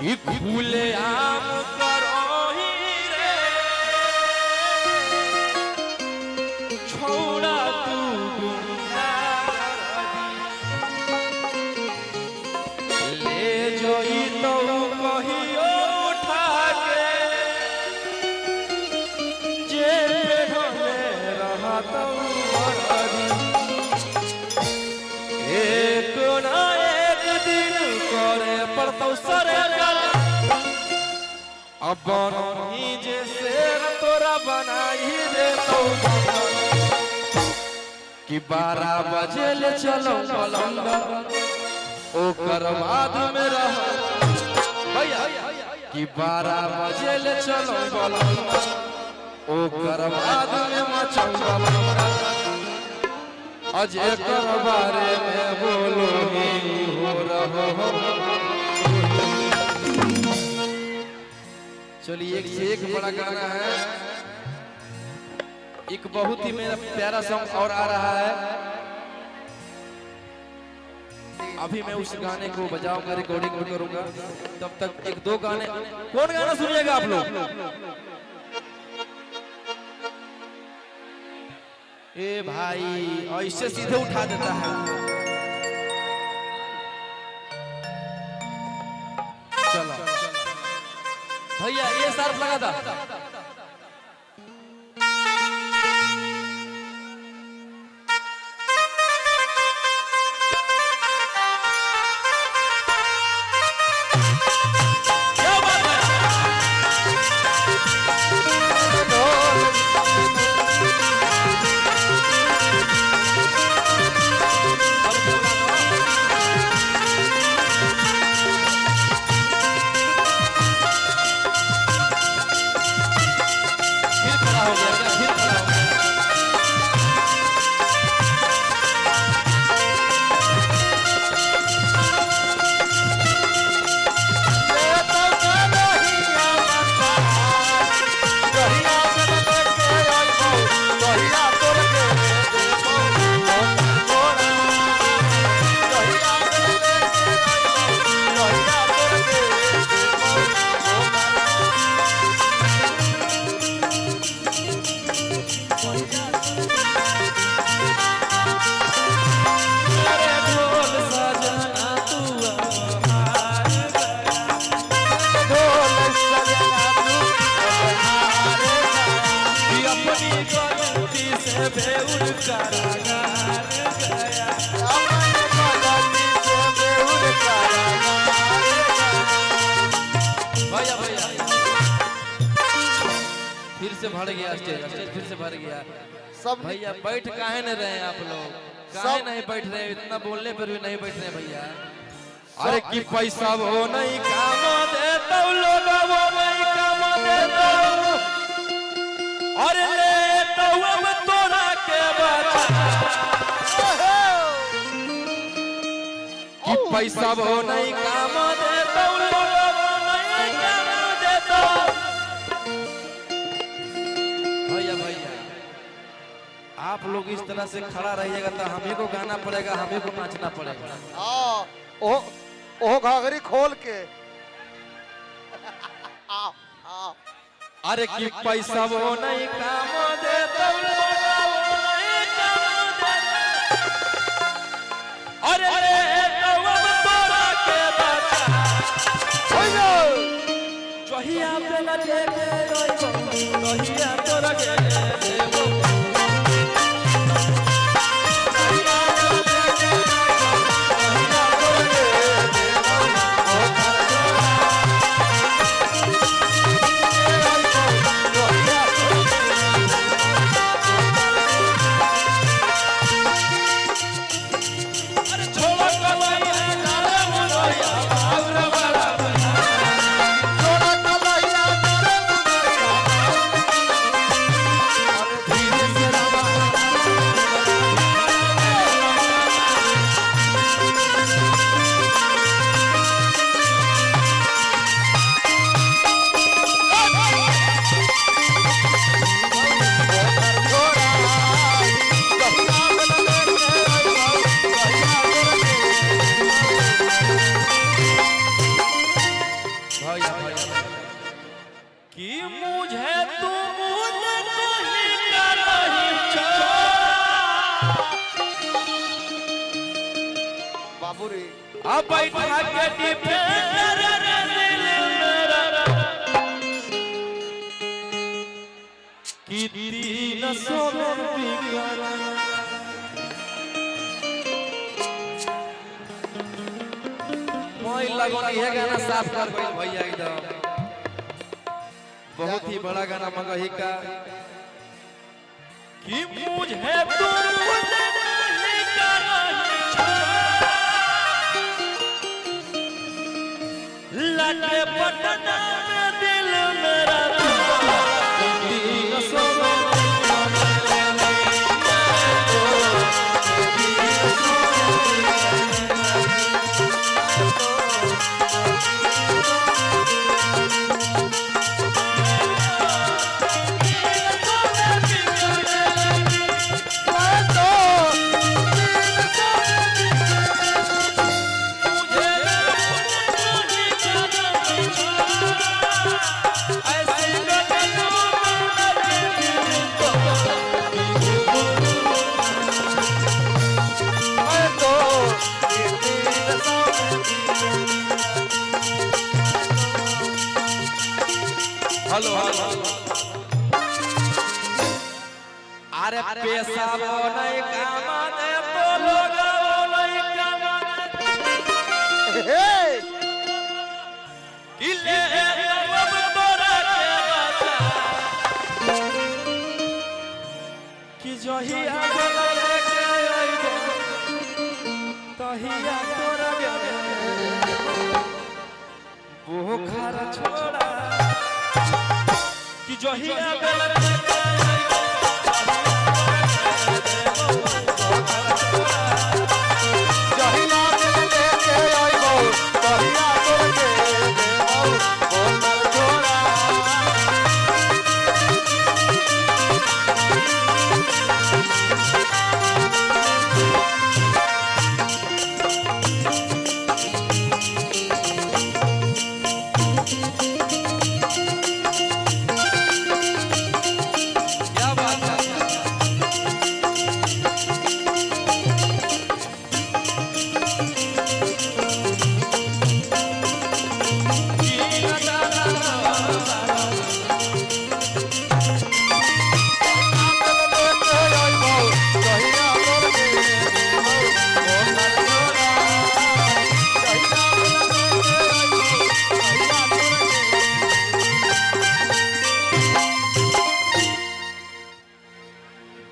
खुले आम करोही रे छोड़ा तू गुंडा ले जोई तो कहियो उठा के जेल में रहा तो एक ना एक दिन करे पड़तो सरे अब नहीं जैसे तोरा बनाई दे तो कि 12 बजे ले चलो लंदन ओ करवाद में रह भैया कि 12 बजे ले चलो लंदन ओ करवाद में मचंगा अजय कर बारे में बोलो ही हो रहा हो। चलिए एक से एक बड़ा गाना है, एक बहुत ही मेरा प्यारा सॉन्ग और आ रहा है। अभी मैं उस गाने को बजाऊंगा, रिकॉर्डिंग भी करूंगा, तब तक एक दो गाने। कौन गाना सुनिएगा आप लोग? ए भाई ऐसे सीधे उठा देता है। चलो भैया ये सर्फ लगा था। फिर से भर गया स्टेज, फिर से भर गया सब। भैया बैठ काहे न रहे आप लोग? काहे नहीं बैठ रहे? इतना बोलने पर भी नहीं बैठ रहे भैया। अरे कि पैसा वो नहीं काम देता लोग, वो नहीं काम देता। अरे ले तो अब तोरा के बता कि पैसा वो नहीं काम देता लोग, वो नहीं काम देता। आप लोग इस तरह से खड़ा रहिएगा तो हमें को गाना पड़ेगा, हमें को नाचना पड़ेगा। ओ घाघरी खोल के अरे कि पैसा वो नहीं काम देता, वो नहीं काम देता। अरे ले तो अब तोरा के बचा जहिया पे न लेके रोइबो जहिया तोरा के देबो। अब बैठा के डिफेंडर रे दिल मेरा कि तीन सौ में बिगड़ा मोई लगोनी है गाना साफ कर भैया एकदम बहुत ही बड़ा गाना मगही का कि मुझे लगे पटना में दिल मेरा हेलो अरे पैसा वो नहीं कमाने तो लोग वो नहीं कमाने किले अब तोरा के बचा कि जो ही आगल लेके आइबो तहिया तोरा के वो खारा छोड़ा कि जो ही आगल लेके आइबो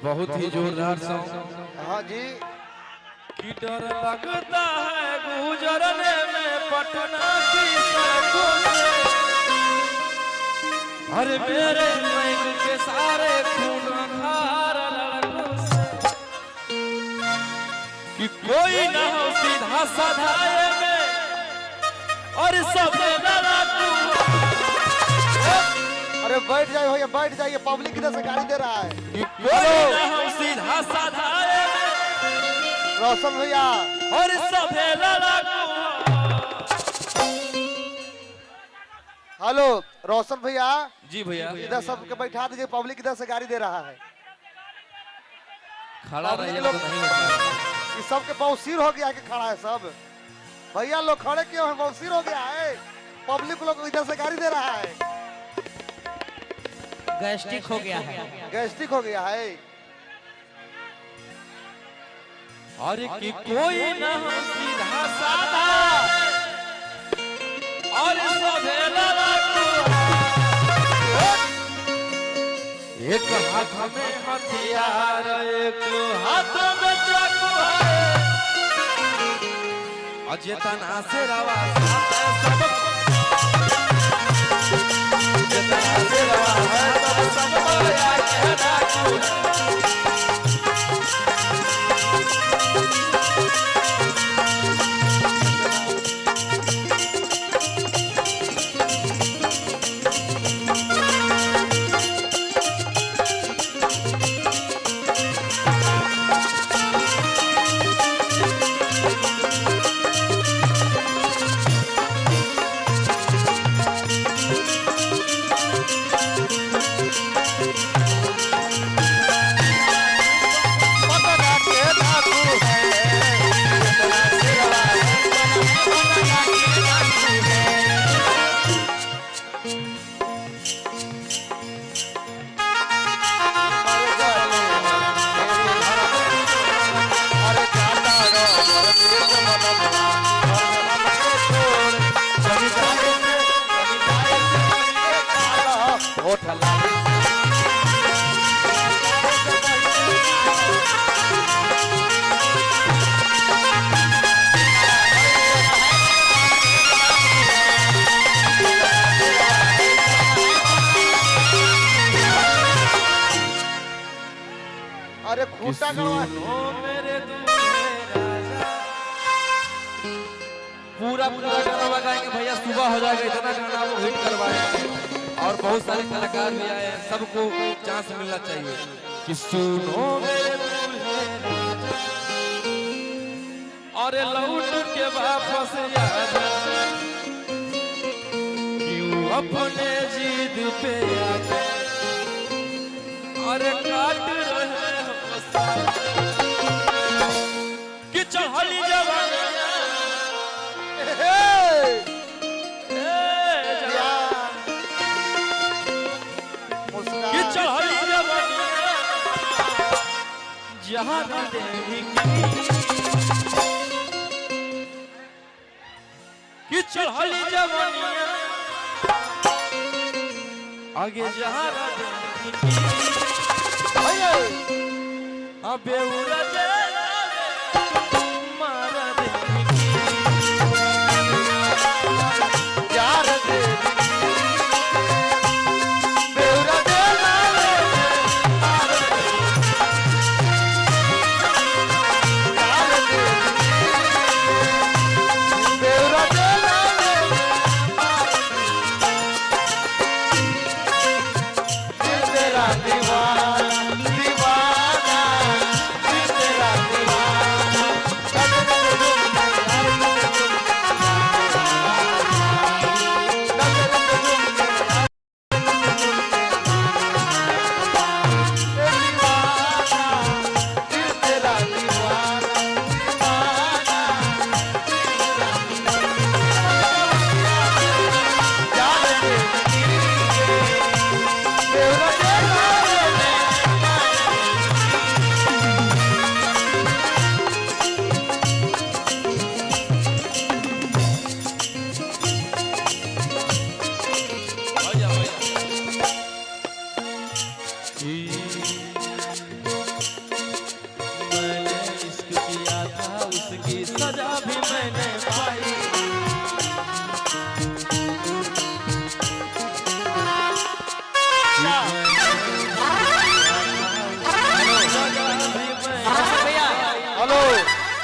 बहुत ही जोरदार सॉन्ग। हाँ जी। कि डर लगता है गुजरने में पटना की सड़कों से, अरे मेरे नैन के सारे खून खार लड़कों से, कि कोई ना हो सीधा साधा में और सब लड़ाकू। अरे बैठ जाइए भैया, बैठ जाइए, पब्लिक इधर से गाड़ी दे रहा है। कोई ना हो सीधा साधा रोशन भैया और सब लड़ाकू। हेलो रोशन भैया। जी भैया, इधर सबके बैठा दीजिए, पब्लिक इधर से गाड़ी दे रहा है। खड़ा रहिए तो नहीं होता। ये सबके बौसीर हो गया कि खड़ा है सब। भैया लोग खड़े क्यों हैं? बौसीर हो गया है, पब्लिक लोग इधर से गाड़ी दे रहा है। गैस्ट्रिक हो गया है, गैस्ट्रिक हो गया है। अरे कि कोई ना हो सीधा साधा और सब लड़ाकू। एक हाथ में हथियार, एक हाथ में चाकू है, अचेतना से रवा सब, अचेतना से रवा सब माया के डाकू। गुड्डा गड़वा सुनो मेरे दूल्हे राजा। पूरा पूरा गाना गाएंगे भैया, सुबह हो जाएगा, इतना गाना वो हिट करवाएंगे। और बहुत सारे कलाकार भी आए हैं, सबको चांस मिलना चाहिए कि सुनो मेरे दूल्हे राजा, और लौट के वापस आजा, क्यों अपने जिद पे आके और काट रहे हो साथ, कि चढ़ली जवानी कि चढ़ली जवानी जहाँ न देवी कि चढ़ली जवानी आगे जहाँ न देवी अबे उड़ा मारा देवी यार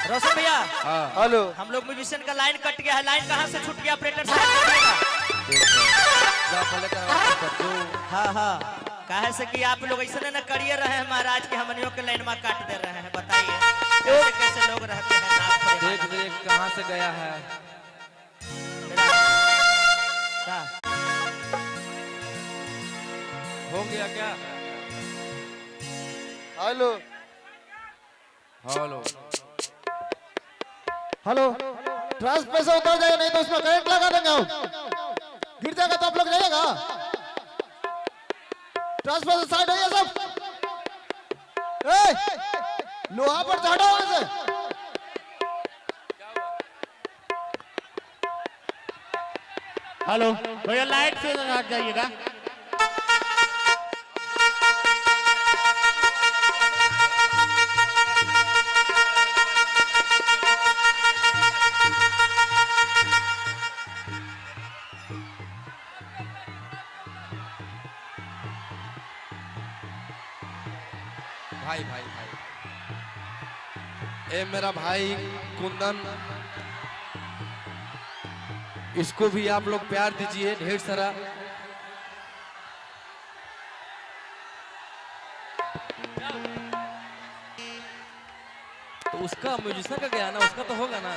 रोशन भैया, हेलो, हम लोग म्यूजिशियन का लाइन कट गया है। लाइन कहाँ से छूट गया? ऑपरेटर साहब हाँ हाँ, कहे से कि आप लोग ऐसे न करिए रहे हैं महाराज के हमनियों के लाइन में काट दे रहे हैं। बताइए कैसे कैसे लोग रहते हैं। देख देख कहाँ से गया है। हो गया क्या? हेलो हेलो हेलो, ट्रांस पैसा उतर जाएगा, नहीं तो उसमें करंट लगा देंगे हम। गिर जाएगा तो आप लोग जाइएगा। ट्रांस पैसा साइड होइए सब। लोहा पर चढ़ो वहां से। हेलो भैया, लाइट से हट जाइएगा। भाई भाई भाई, ए मेरा भाई कुंदन, इसको भी आप लोग प्यार दीजिए ढेर सारा। तो उसका म्यूजिशियन का गया ना, उसका तो होगा ना।